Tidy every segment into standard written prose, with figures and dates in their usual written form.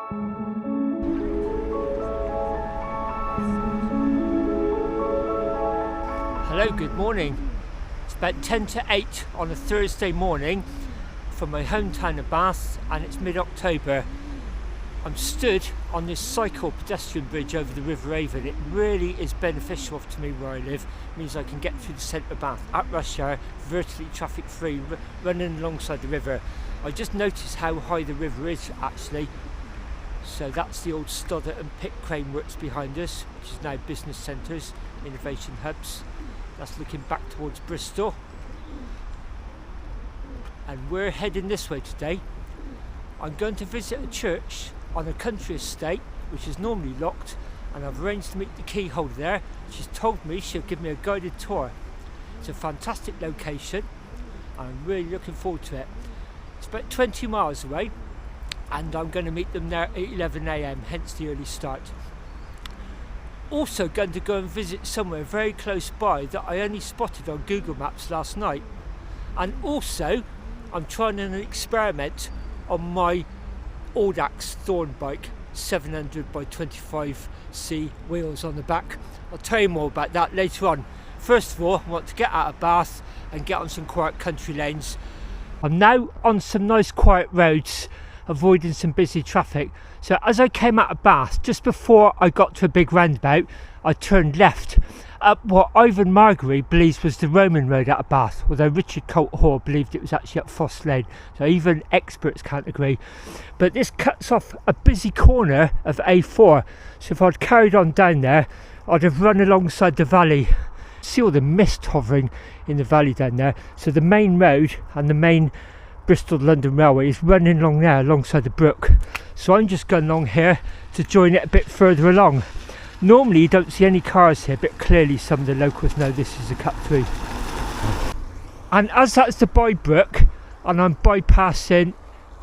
Hello, good morning. It's about 10 to 8 on a Thursday morning from my hometown of Bath, and it's mid-October. I'm stood on this cycle pedestrian bridge over the River Avon. It really is beneficial to me where I live. It means I can get through the centre of Bath at rush hour, virtually traffic free, running alongside the river. I just noticed how high the river is actually. So that's the old Stoddart and Pitt crane works behind us, which is now business centres, innovation hubs. That's looking back towards Bristol. And we're heading this way today. I'm going to visit a church on a country estate, which is normally locked, and I've arranged to meet the keyholder there. She's told me she'll give me a guided tour. It's a fantastic location, and I'm really looking forward to it. It's about 20 miles away, and I'm going to meet them there at 11 AM, hence the early start. Also going to go and visit somewhere very close by that I only spotted on Google Maps last night. And also, I'm trying an experiment on my Audax Thorn bike, 700 by 25C wheels on the back. I'll tell you more about that later on. First of all, I want to get out of Bath and get on some quiet country lanes. I'm now on some nice quiet roads, avoiding some busy traffic. So as I came out of Bath, just before I got to a big roundabout, I turned left up what Ivan Margery believes was the Roman road out of Bath, although Richard Colt Hall believed it was actually up Foss Lane, so even experts can't agree. But this cuts off a busy corner of A4, so if I'd carried on down there, I'd have run alongside the valley. See all the mist hovering in the valley down there. So the main road and the main Bristol-London Railway is running along there alongside the brook. So I'm just going along here to join it a bit further along. Normally you don't see any cars here, but clearly some of the locals know this is a cut through. And as that's the Boy Brook, and I'm bypassing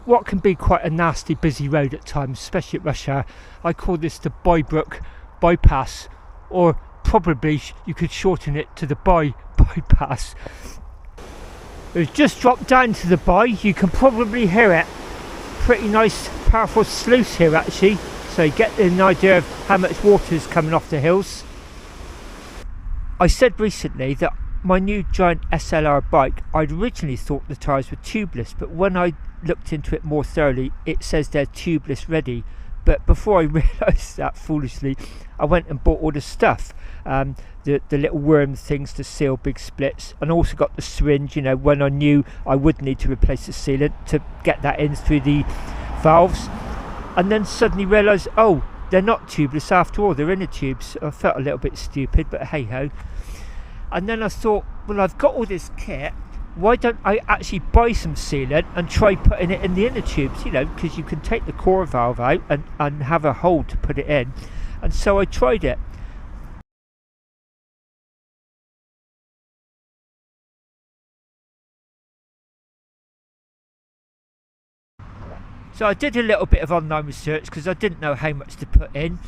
what can be quite a nasty busy road at times, especially at rush hour, I call this the Boy Brook bypass, or probably you could shorten it to the bypass. We've just dropped down to the Boy. You can probably hear it. Pretty nice powerful sluice here actually, so you get an idea of how much water is coming off the hills. I said recently that my new giant SLR bike, I'd originally thought the tyres were tubeless, but when I looked into it more thoroughly, it says they're tubeless ready. But before I realised that foolishly, I went and bought all the stuff, the little worm things to seal big splits, and also got the syringe, you know, when I knew I would need to replace the sealant to get that in through the valves. And then suddenly realised, oh, they're not tubeless after all, they're inner tubes. I felt a little bit stupid, but hey ho. And then I thought, well, I've got all this kit, why don't I actually buy some sealant and try putting it in the inner tubes, you know, because you can take the core valve out and have a hole to put it in. And so I tried it. So I did a little bit of online research because I didn't know how much to put in,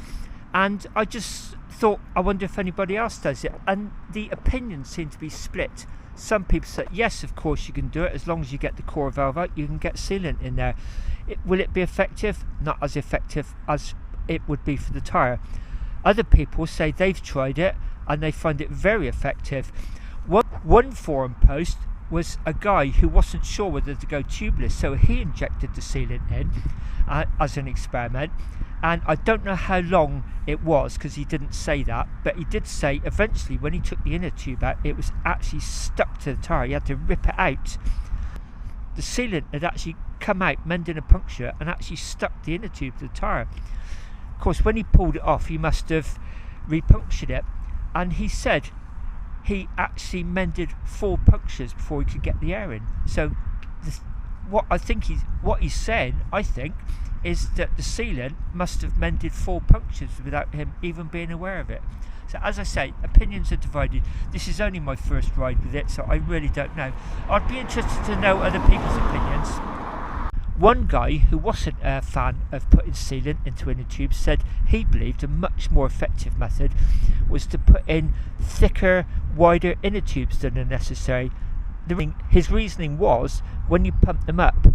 and I just thought, I wonder if anybody else does it, and the opinions seem to be split. Some people say, yes, of course you can do it, as long as you get the core valve out, you can get sealant in there. Will it be effective? Not as effective as it would be for the tyre. Other people say they've tried it and they find it very effective. One forum post was a guy who wasn't sure whether to go tubeless, so he injected the sealant in as an experiment. And I don't know how long it was because he didn't say that, but he did say eventually when he took the inner tube out, it was actually stuck to the tyre. He had to rip it out. The sealant had actually come out, mending a puncture, and actually stuck the inner tube to the tyre. Of course, when he pulled it off, he must have repunctured it, and he said he actually mended 4 punctures before he could get the air in. So what he's saying, I think, is that the sealant must have mended 4 punctures without him even being aware of it. So as I say, opinions are divided. This is only my first ride with it, so I really don't know. I'd be interested to know other people's opinions. One guy who wasn't a fan of putting sealant into inner tubes said he believed a much more effective method was to put in thicker, wider inner tubes than are necessary. His reasoning was, when you pump them up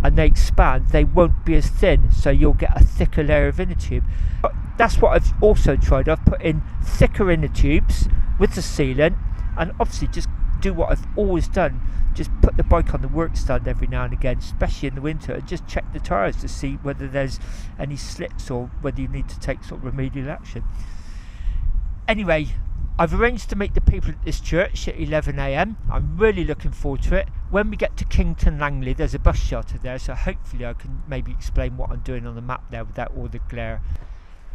and they expand, they won't be as thin, so you'll get a thicker layer of inner tube. But that's what I've also tried. I've put in thicker inner tubes with the sealant, and obviously just do what I've always done, just put the bike on the work stand every now and again, especially in the winter, and just check the tyres to see whether there's any slips or whether you need to take sort of remedial action. Anyway, I've arranged to meet the people at this church at 11 AM. I'm really looking forward to it. When we get to Kington Langley, there's a bus shelter there, so hopefully I can maybe explain what I'm doing on the map there without all the glare.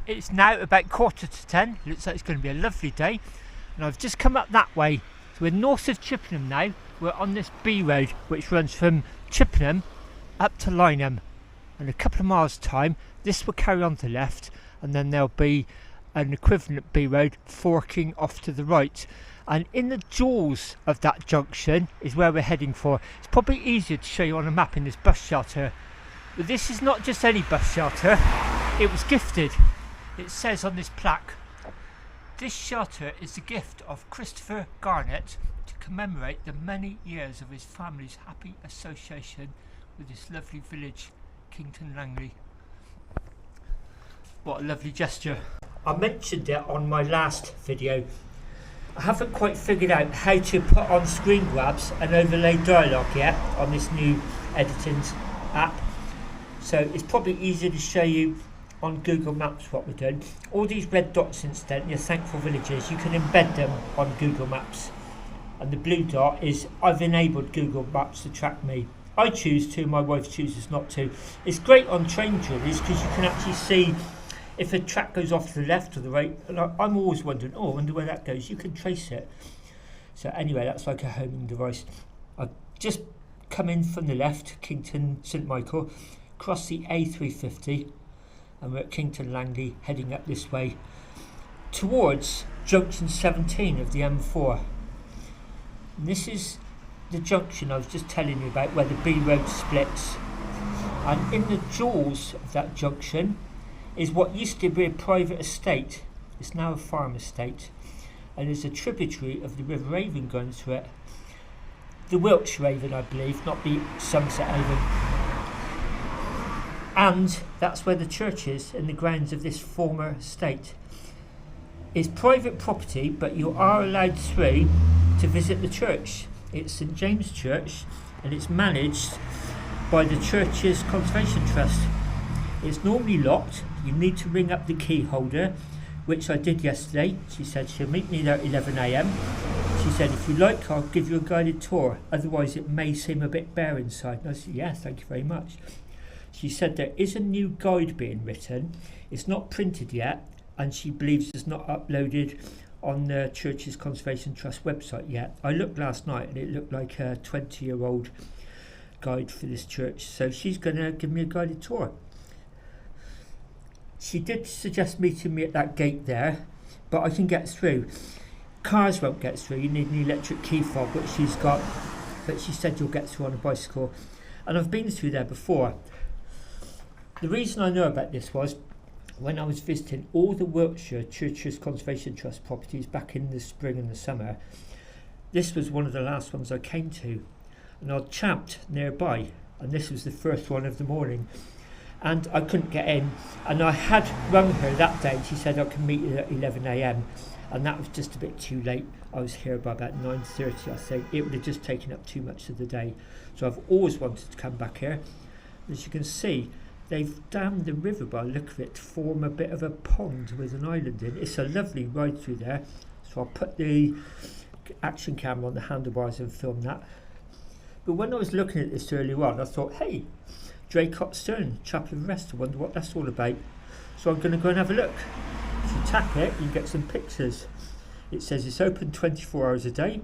It's now about 9:45. It looks like it's going to be a lovely day, and I've just come up that way. So we're north of Chippenham now. We're on this B road which runs from Chippenham up to Lyneham. In a couple of miles time, this will carry on to the left, and then there'll be an equivalent B road forking off to the right. And in the jaws of that junction is where we're heading for. It's probably easier to show you on a map in this bus shelter. But this is not just any bus shelter, it was gifted. It says on this plaque, "This shelter is the gift of Christopher Garnett to commemorate the many years of his family's happy association with this lovely village, Kington Langley." What a lovely gesture. I mentioned it on my last video. I haven't quite figured out how to put on screen grabs and overlay dialogue yet on this new editing app. So it's probably easier to show you on Google Maps what we're doing. All these red dots, incidentally, are thankful villages. You can embed them on Google Maps. And the blue dot is I've enabled Google Maps to track me. I choose to, my wife chooses not to. It's great on train journeys because you can actually see if a track goes off to the left or the right. And I'm always wondering, I wonder where that goes. You can trace it. So anyway, that's like a homing device. I've just come in from the left, Kington St Michael, cross the A350, and we're at Kington Langley, heading up this way towards junction 17 of the M4. And this is the junction I was just telling you about where the B road splits. And in the jaws of that junction is what used to be a private estate. It's now a farm estate, and there's a tributary of the River Avon going through it. The Wiltshire Avon, I believe, not the Somerset Avon. And that's where the church is, in the grounds of this former estate. It's private property, but you are allowed through to visit the church. It's St. James Church, and it's managed by the church's conservation trust. It's normally locked. You need to ring up the key holder, which I did yesterday. She said she'll meet me there at 11 AM. She said, if you like, I'll give you a guided tour. Otherwise, it may seem a bit bare inside. And I said, yeah, thank you very much. She said there is a new guide being written. It's not printed yet, and she believes it's not uploaded on the church's conservation trust website yet. I looked last night, and it looked like a 20-year-old guide for this church. So she's going to give me a guided tour. She did suggest meeting me at that gate there, but I can get through. Cars won't get through. You need an electric key fob, which she's got, but she said you'll get through on a bicycle. And I've been through there before. The reason I know about this was when I was visiting all the Wiltshire Church's Conservation Trust properties back in the spring and the summer. This was one of the last ones I came to, and I'd camped nearby, and this was the first one of the morning. And I couldn't get in, and I had rung her that day, and she said I can meet you at 11 AM, and that was just a bit too late. I was here by about 9:30, I think. It would have just taken up too much of the day. So I've always wanted to come back here. As you can see, they've dammed the river by the look of it to form a bit of a pond with an island in. It's a lovely ride through there. So I'll put the action camera on the handlebars and film that. But when I was looking at this earlier on, I thought, hey, Draycot Cerne, Chapel of Rest, I wonder what that's all about. So I'm going to go and have a look. If you tap it, you get some pictures. It says it's open 24 hours a day.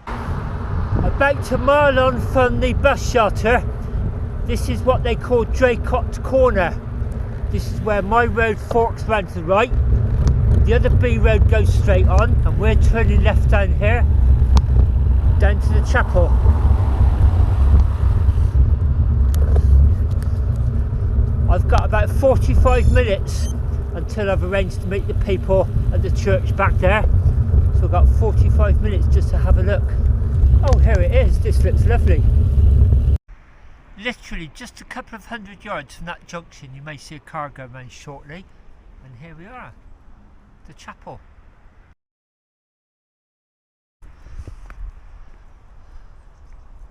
About a mile on from the bus shelter, this is what they call Draycot Cerne. This is where my road forks round to the right. The other B road goes straight on, and we're turning left down here, down to the chapel. I've got about 45 minutes until I've arranged to meet the people at the church back there. So I've got 45 minutes just to have a look. Oh, here it is. This looks lovely. Literally just a couple of 100 yards from that junction you may see a car go around shortly, and here we are, the chapel.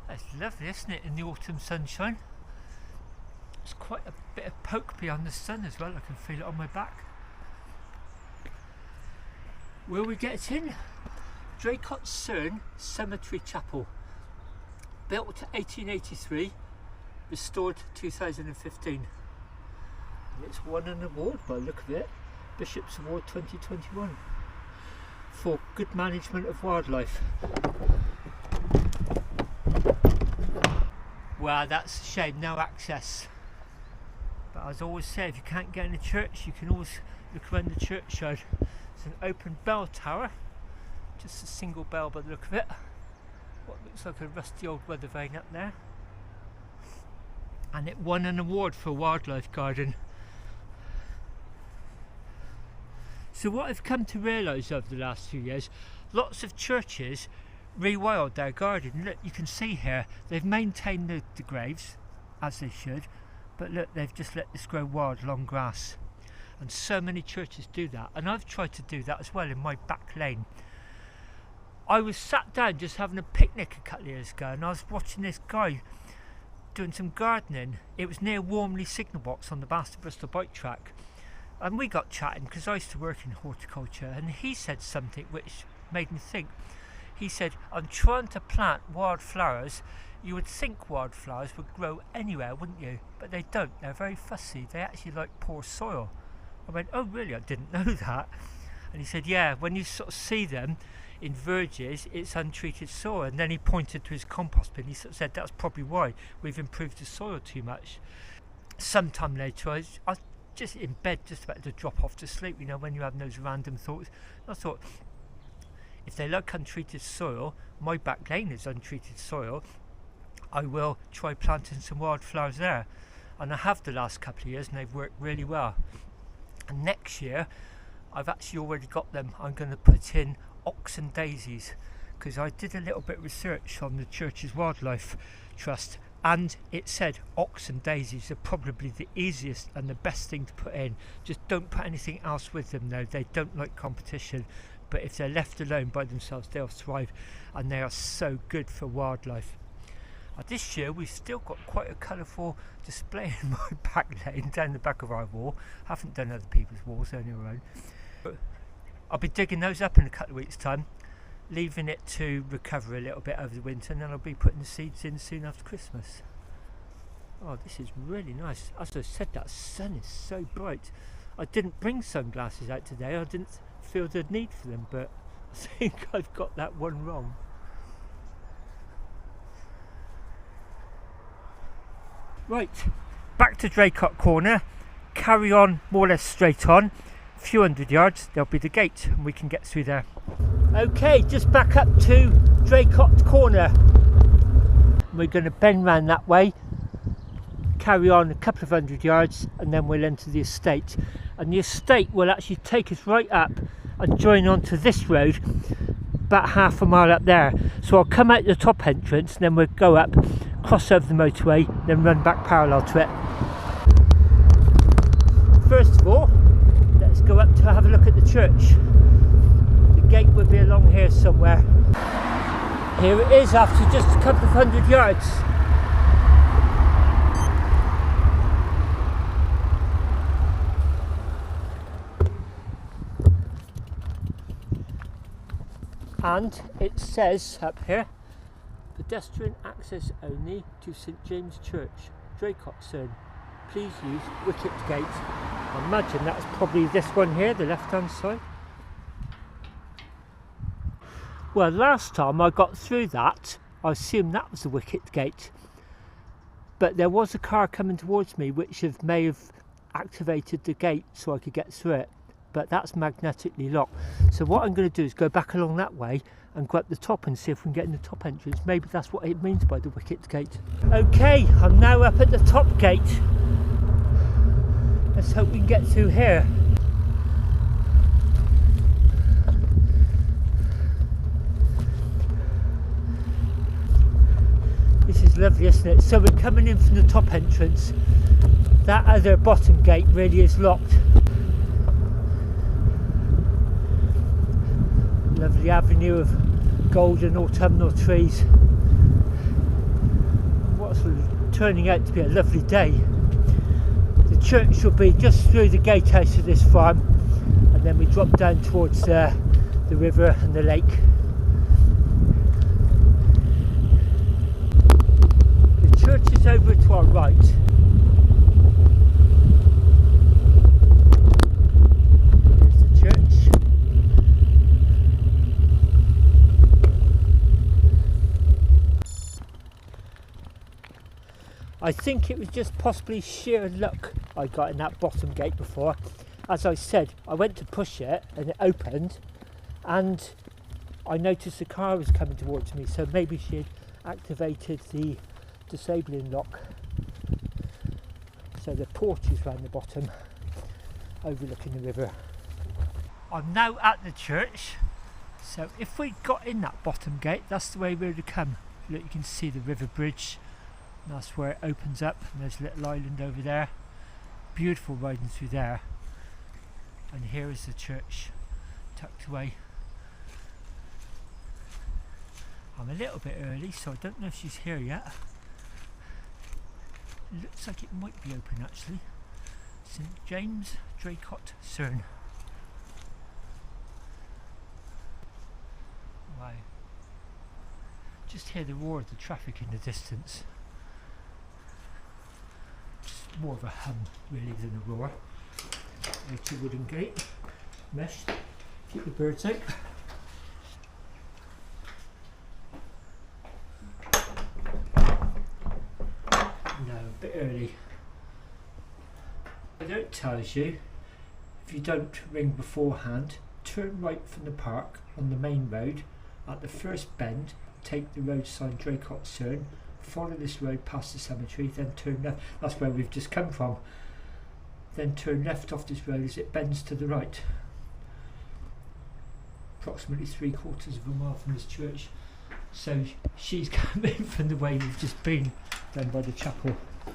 It's lovely, isn't it, in the autumn sunshine? It's quite a bit of poke behind the sun as well, I can feel it on my back. Will we get in? Draycot Cerne Cemetery Chapel, built 1883, restored 2015. And it's won an award by the look of it, Bishop's Award 2021, for good management of wildlife. Wow, that's a shame, no access. But as I always say, if you can't get in a church, you can always look around the churchyard. It's an open bell tower, just a single bell by the look of it. What looks like a rusty old weather vane up there. And it won an award for a wildlife garden. So what I've come to realise over the last few years, lots of churches rewild their garden. Look, you can see here, they've maintained the graves, as they should, but look, they've just let this grow wild, long grass. And so many churches do that, and I've tried to do that as well in my back lane. I was sat down just having a picnic a couple of years ago, and I was watching this guy doing some gardening. It was near Warmley signal box on the Bastard Bristol bike track, and we got chatting because I used to work in horticulture, and he said something which made me think. He said, I'm trying to plant wildflowers. You would think wildflowers would grow anywhere, wouldn't you? But they don't. They're very fussy. They actually like poor soil. I went, oh really? I didn't know that. And he said, yeah, when you sort of see them in verges, it's untreated soil. And then he pointed to his compost bin. He sort of said, that's probably why we've improved the soil too much. Sometime later, I was just in bed, just about to drop off to sleep, you know, when you have those random thoughts. And I thought, if they like untreated soil, my back lane is untreated soil, I will try planting some wildflowers there. And I have the last couple of years, and they've worked really well. And next year, I've actually already got them. I'm going to put in ox and daisies, because I did a little bit of research on the church's wildlife trust, and it said ox and daisies are probably the easiest and the best thing to put in. Just don't put anything else with them though, they don't like competition. But if they're left alone by themselves, they'll thrive, and they are so good for wildlife. This year we've still got quite a colourful display in my back lane, down the back of our wall. I haven't done other people's walls, only our own. But I'll be digging those up in a couple of weeks' time, leaving it to recover a little bit over the winter, and then I'll be putting the seeds in soon after Christmas. Oh, this is really nice. As I said, that sun is so bright. I didn't bring sunglasses out today. I didn't feel the need for them, but I think I've got that one wrong. Right, back to Draycot Corner, carry on more or less straight on, a few hundred yards, there'll be the gate and we can get through there. Okay, just back up to Draycot Corner. We're going to bend round that way, carry on a couple of 100 yards, and then we'll enter the estate. And the estate will actually take us right up and join onto this road about half a mile up there. So I'll come out the top entrance, and then we'll go up, cross over the motorway, then run back parallel to it. First of all, let's go up to have a look at the church. The gate will be along here somewhere. Here it is after just a couple of 100 yards. And it says up here, pedestrian access only to St. James Church, Draycot Cerne. Please use Wicket Gate. I imagine that's probably this one here, the left hand side. Well, last time I got through that, I assumed that was the Wicket Gate. But there was a car coming towards me which may have activated the gate so I could get through it. But that's magnetically locked. So what I'm going to do is go back along that way and go up the top and see if we can get in the top entrance. Maybe that's what it means by the Wicket Gate. Okay, I'm now up at the top gate. Let's hope we can get through here. This is lovely, isn't it? So we're coming in from the top entrance. That other bottom gate really is locked. Lovely avenue of golden autumnal trees. What's turning out to be a lovely day. The church will be just through the gatehouse of this farm, and then we drop down towards the river and the lake. The church is over to our right. Here's the church. I think it was just possibly sheer luck I got in that bottom gate before. As I said, I went to push it and it opened, and I noticed the car was coming towards me, so maybe she had activated the disabling lock. So the porch is round the bottom, overlooking the river. I'm now at the church, so if we got in that bottom gate, that's the way we would have come. Look, you can see the river bridge. That's where it opens up, and there's a little island over there. Beautiful riding through there. And here is the church, tucked away. I'm a little bit early, so I don't know if she's here yet. It looks like it might be open actually. St.James Draycot Cerne. Wow. Just hear the roar of the traffic in the distance. More of a hum really than a roar. There's a wooden gate, mesh, keep the birds out. No, a bit early. The note tells you, if you don't ring beforehand, turn right from the park on the main road. At the first bend, take the road sign Draycot Cerne. Follow this road past the cemetery, then turn left. That's where we've just come from. Then turn left off this road as it bends to the right. Approximately 3/4 of a mile from this church. So she's coming from the way we've just been, down by the chapel. You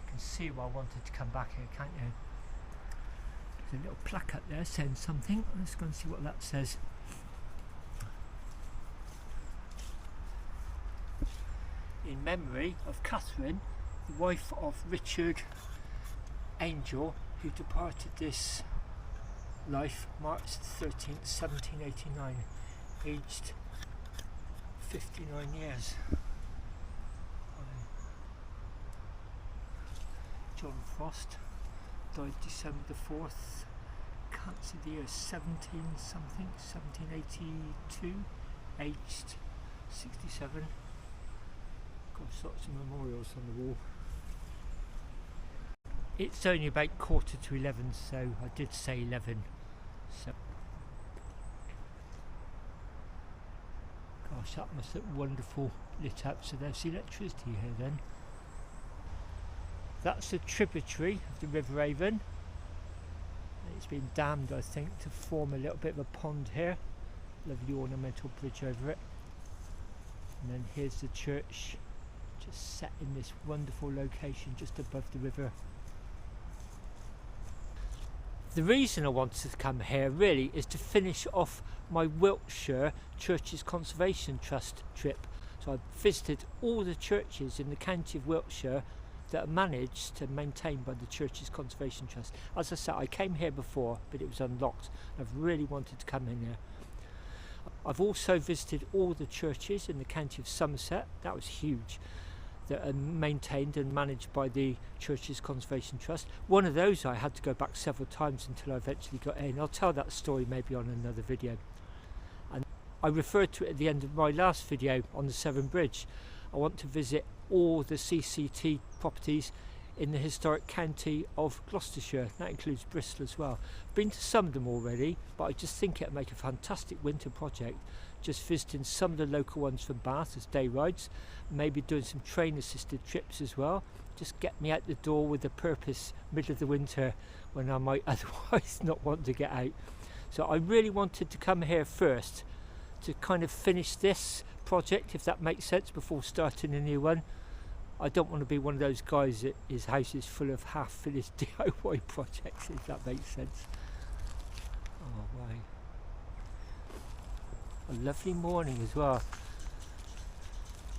can see why I wanted to come back here, can't you? There's a little plaque up there saying something. Let's go and see what that says. In memory of Catherine, the wife of Richard Angel, who departed this life March 13th, 1789, aged 59 years. John Frost died December the 4th, can't see the year, 1782, aged 67. Got sorts of memorials on the wall. It's only about 11:15, so I did say 11. So, gosh, that must look wonderful lit up. So there's electricity here then. That's a tributary of the River Avon. It's been dammed, I think, to form a little bit of a pond here. Lovely ornamental bridge over it. And then here's the church, just set in this wonderful location just above the river. The reason I wanted to come here really is to finish off my Wiltshire Churches Conservation Trust trip. So I visited all the churches in the county of Wiltshire that are managed and maintained by the Churches Conservation Trust. As I said, I came here before, but it was unlocked. I've really wanted to come in here. I've also visited all the churches in the county of Somerset. That was huge. That are maintained and managed by the Churches Conservation Trust. One of those I had to go back several times until I eventually got in. I'll tell that story maybe on another video. And I referred to it at the end of my last video on the Severn Bridge. I want to visit all the CCT properties in the historic county of Gloucestershire. That includes Bristol as well. Been to some of them already, but I just think it'll make a fantastic winter project. Just visiting some of the local ones from Bath as day rides, maybe doing some train assisted trips as well. Just get me out the door with a purpose middle of the winter when I might otherwise not want to get out. So I really wanted to come here first to kind of finish this project, if that makes sense, before starting a new one. I don't want to be one of those guys that his house is full of half-finished DIY projects, if that makes sense. Oh, wow. A lovely morning as well.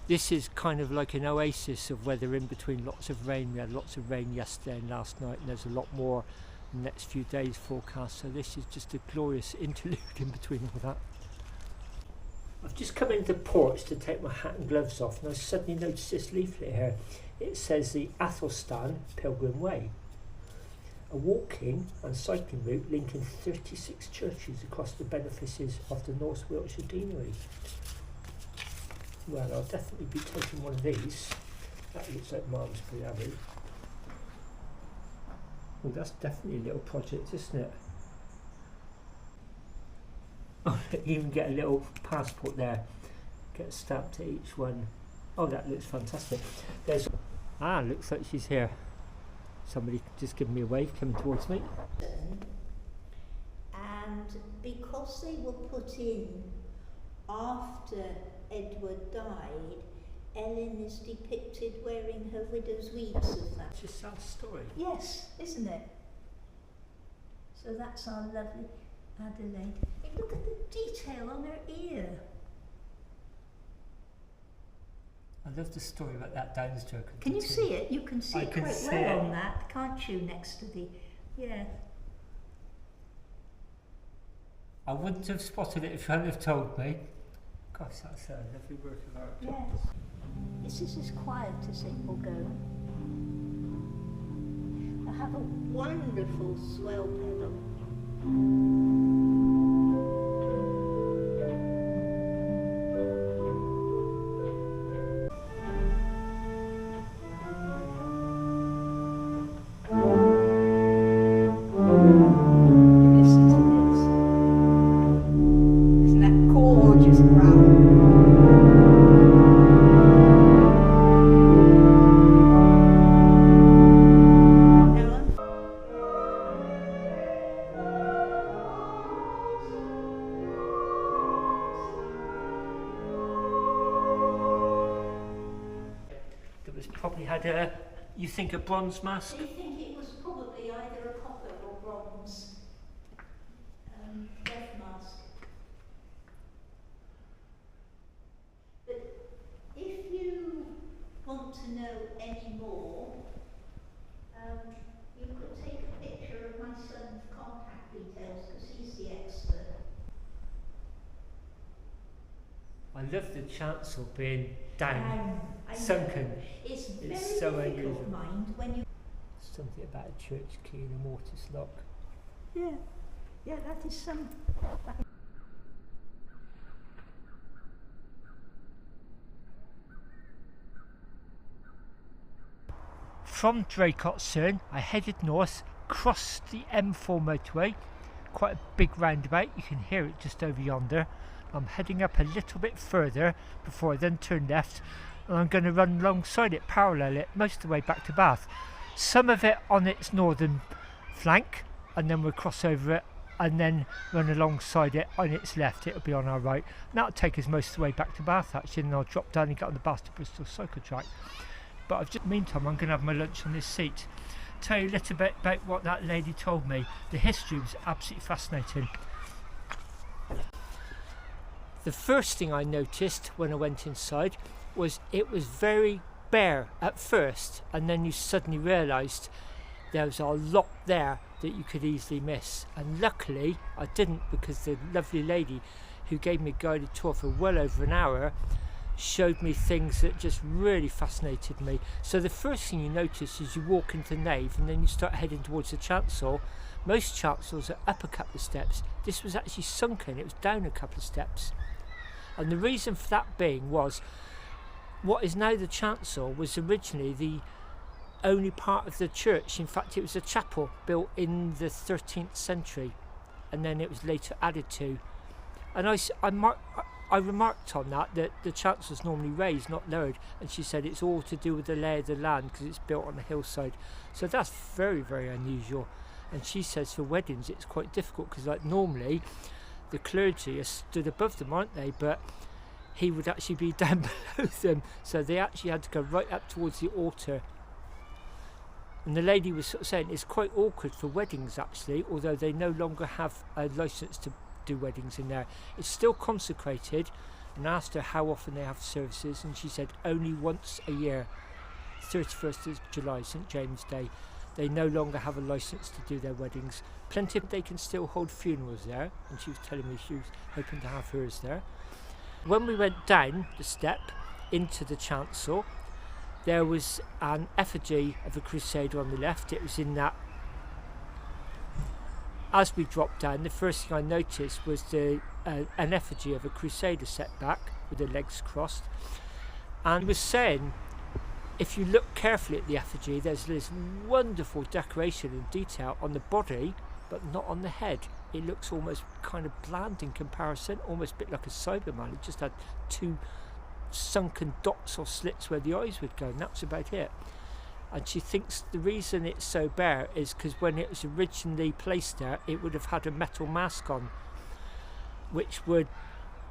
This is kind of like an oasis of weather in between lots of rain. We had lots of rain yesterday and last night, and there's a lot more in the next few days forecast, so this is just a glorious interlude in between all that. I've just come into the porch to take my hat and gloves off, and I suddenly noticed this leaflet here. It says the Athelstan Pilgrim Way, a walking and cycling route linking 36 churches across the benefices of the North Wiltshire Deanery. Well, I'll definitely be taking one of these. That looks like Malmesbury Abbey. Well, that's definitely a little project, isn't it? Oh, you even get a little passport there. Get a stamp to each one. Oh, that looks fantastic. There's looks like she's here. Somebody just giving me a wave, coming towards me. And because they were put in after Edward died, Ellen is depicted wearing her widow's weeds of that. It's a sad story. Yes, isn't it? So that's our lovely Adelaide. Hey, look at the detail on her ear. I love the story about that downstroke. Can you see it? You can see I it can quite see well it. on that, can't you, next to the... Yeah. I wouldn't have spotted it if you hadn't have told me. Gosh, that's a lovely work of art. Yes. This is as quiet as it will go. I have a wonderful swell pedal. Listen to this. Isn't that gorgeous growl? Probably had a, you think, a bronze mask? I think it was probably either a copper or bronze death mask. But if you want to know any more, you could take a picture of my son's contact details because he's the expert. I love the chancel being down, sunken. It's very so difficult, unusual. mind, when you... Something about a church key and a mortise lock. Yeah, that is some... From Draycot Cerne, I headed north, crossed the M4 motorway, quite a big roundabout, you can hear it just over yonder. I'm heading up a little bit further before I then turn left, and I'm going to run alongside it, parallel it, most of the way back to Bath. Some of it on its northern flank, and then we'll cross over it and then run alongside it on its left. It'll be on our right. And that'll take us most of the way back to Bath actually, and I'll drop down and get on the Bath to Bristol cycle track. But meantime, I'm going to have my lunch on this seat. Tell you a little bit about what that lady told me. The history was absolutely fascinating. The first thing I noticed when I went inside was it was very bare at first, and then you suddenly realised there was a lot there that you could easily miss. And luckily I didn't, because the lovely lady who gave me a guided tour for well over an hour showed me things that just really fascinated me. So the first thing you notice is you walk into the nave and then you start heading towards the chancel. Most chancels are up a couple of steps. This was actually sunken, it was down a couple of steps. And the reason for that being was what is now the chancel was originally the only part of the church. In fact, it was a chapel built in the 13th century, and then it was later added to. And I remarked on that the chancel is normally raised, not lowered, and she said it's all to do with the lay of the land because it's built on a hillside. So that's very, very unusual. And she says for weddings it's quite difficult because like normally the clergy are stood above them, aren't they? But he would actually be down below them, so they actually had to go right up towards the altar. And the lady was sort of saying it's quite awkward for weddings actually, although they no longer have a licence to do weddings in there. It's still consecrated, and I asked her how often they have services, and she said only once a year, 31st of July, St. James Day. They no longer have a licence to do their weddings. Plenty of they can still hold funerals there, and she was telling me she was hoping to have hers there. When we went down the step into the chancel, there was an effigy of a crusader on the left. It was in that. As we dropped down, the first thing I noticed was an effigy of a crusader set back with the legs crossed. And he was saying, if you look carefully at the effigy, there's this wonderful decoration and detail on the body, but not on the head. It looks almost kind of bland in comparison, almost a bit like a Cyberman. It just had two sunken dots or slits where the eyes would go, and that's about it. And she thinks the reason it's so bare is because when it was originally placed there, it would have had a metal mask on, which would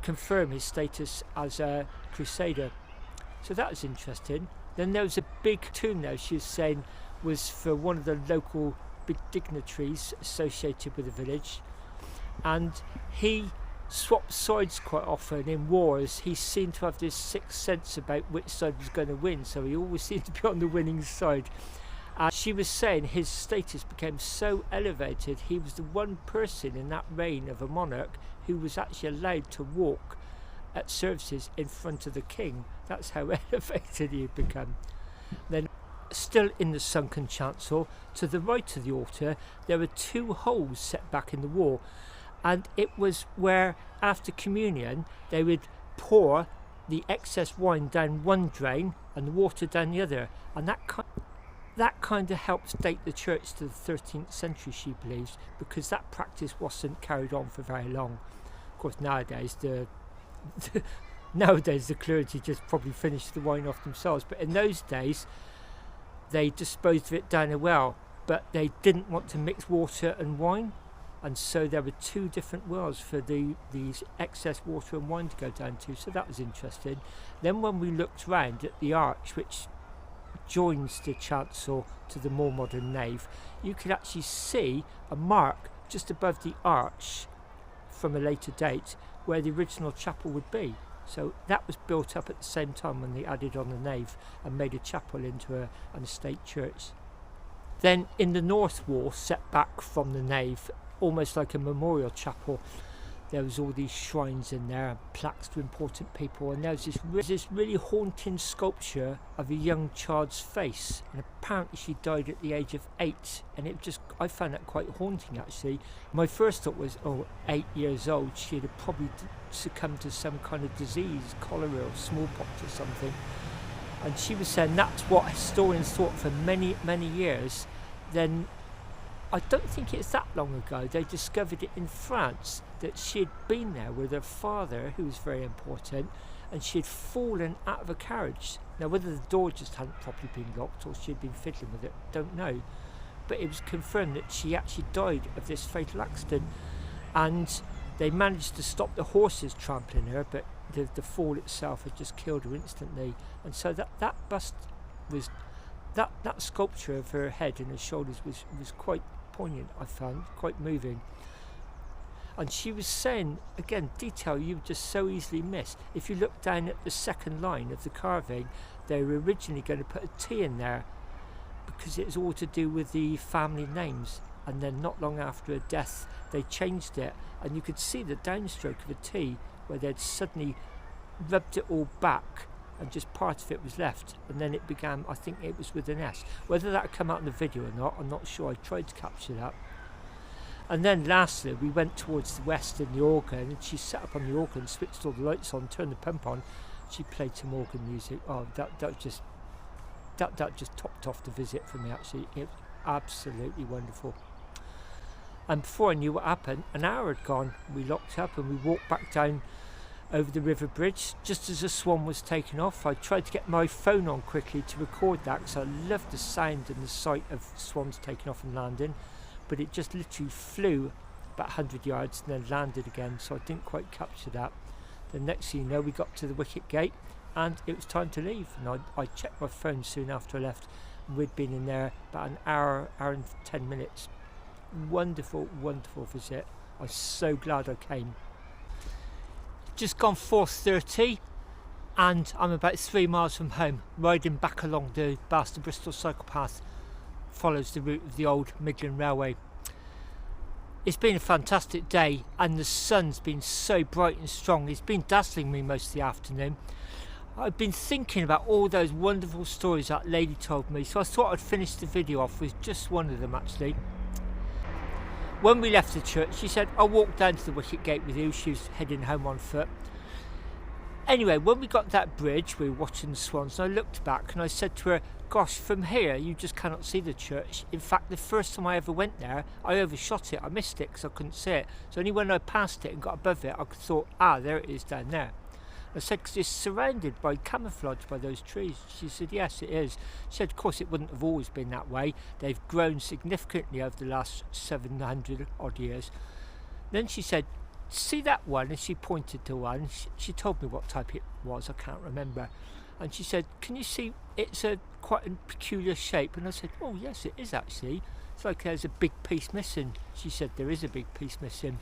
confirm his status as a crusader. So that was interesting. Then there was a big tomb there, she was saying, was for one of the local big dignitaries associated with the village, and he swapped sides quite often in wars. He seemed to have this sixth sense about which side was going to win, so he always seemed to be on the winning side. She was saying his status became so elevated, he was the one person in that reign of a monarch who was actually allowed to walk at services in front of the king. That's how elevated he had become. Then, still in the sunken chancel, to the right of the altar, there were two holes set back in the wall, and it was where, after communion, they would pour the excess wine down one drain and the water down the other, and that kind of helps date the church to the 13th century, she believes, because that practice wasn't carried on for very long. Of course, nowadays the clergy just probably finish the wine off themselves, but in those days they disposed of it down a well, but they didn't want to mix water and wine, and so there were two different wells for these excess water and wine to go down to, so that was interesting. Then when we looked round at the arch which joins the chancel to the more modern nave, you could actually see a mark just above the arch from a later date where the original chapel would be. So that was built up at the same time when they added on the nave and made a chapel into an estate church. Then in the north wall, set back from the nave, almost like a memorial chapel, there was all these shrines in there and plaques to important people, and there was this really haunting sculpture of a young child's face, and apparently she died at the age of 8, and I found that quite haunting actually. My first thought was, 8 years old, she'd have probably succumbed to some kind of disease, cholera or smallpox or something. And she was saying that's what historians thought for many, many years. Then I don't think it's that long ago they discovered it in France, that she had been there with her father, who was very important, and she had fallen out of a carriage. Now whether the door just hadn't properly been locked or she had been fiddling with it, don't know, but it was confirmed that she actually died of this fatal accident, and they managed to stop the horses trampling her, but the fall itself had just killed her instantly. And so that bust was, that sculpture of her head and her shoulders was quite poignant, I found, quite moving. And she was saying, again, detail you just so easily miss. If you look down at the second line of the carving, they were originally going to put a T in there because it was all to do with the family names, and then not long after her death they changed it, and you could see the downstroke of a T where they'd suddenly rubbed it all back and just part of it was left, and then it began, I think it was with an S. Whether that come out in the video or not, I'm not sure. I tried to capture that. And then lastly we went towards the west in the organ, and she sat up on the organ, switched all the lights on, turned the pump on, she played some organ music. That just topped off the visit for me actually. It was absolutely wonderful. And before I knew what happened, an hour had gone. We locked up and we walked back down over the river bridge. Just as the swan was taking off, I tried to get my phone on quickly to record that because I loved the sound and the sight of swans taking off and landing. but it just literally flew about 100 yards and then landed again, so I didn't quite capture that. The next thing you know, we got to the Wicket Gate and it was time to leave, and I checked my phone soon after I left, and we'd been in there about an hour and 10 minutes. Wonderful, wonderful visit. I'm so glad I came. Just gone 4:30 and I'm about 3 miles from home, riding back along the Baston Bristol cycle path. Follows the route of the old Midland Railway. It's been a fantastic day and the sun's been so bright and strong. It's been dazzling me most of the afternoon. I've been thinking about all those wonderful stories that lady told me, so I thought I'd finish the video off with just one of them actually. When we left the church, she said, I'll walk down to the Wicket Gate with you. She was heading home on foot. Anyway, when we got to that bridge, we were watching the swans, and I looked back and I said to her, gosh, from here you just cannot see the church. In fact, the first time I ever went there, I overshot it. I missed it because I couldn't see it. So only when I passed it and got above it, I thought, there it is down there. I said, because it's surrounded by camouflage by those trees. She said, yes, it is. She said, of course, it wouldn't have always been that way. They've grown significantly over the last 700 odd years. Then she said, see that one? And she pointed to one. She told me what type it was. I can't remember. And she said, can you see it's quite a peculiar shape? And I said, oh, yes, it is actually. It's like there's a big piece missing. She said, there is a big piece missing.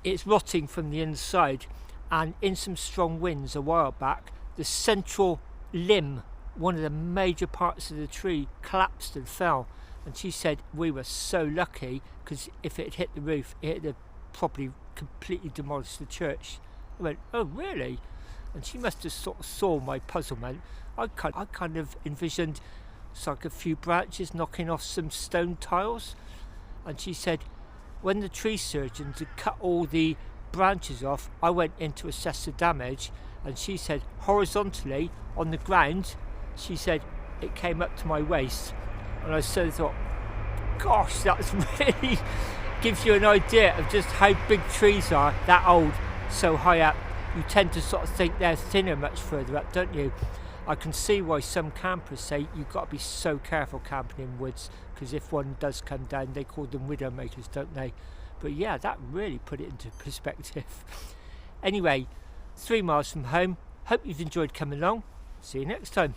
It's rotting from the inside. And in some strong winds a while back, the central limb, one of the major parts of the tree, collapsed and fell. And she said we were so lucky, because if it had hit the roof, it had probably completely demolished the church. I went, oh really? And she must have sort of saw my puzzlement. I kind of envisioned it's like a few branches knocking off some stone tiles. And she said when the tree surgeons had cut all the branches off, I went in to assess the damage, and she said horizontally on the ground, she said it came up to my waist. And I sort of thought, gosh, that's really gives you an idea of just how big trees are that old, so high up. You tend to sort of think they're thinner much further up, don't you? I can see why some campers say you've got to be so careful camping in woods, because if one does come down, they call them widowmakers, don't they? But yeah, that really put it into perspective. Anyway, 3 miles from home. Hope you've enjoyed coming along. See you next time.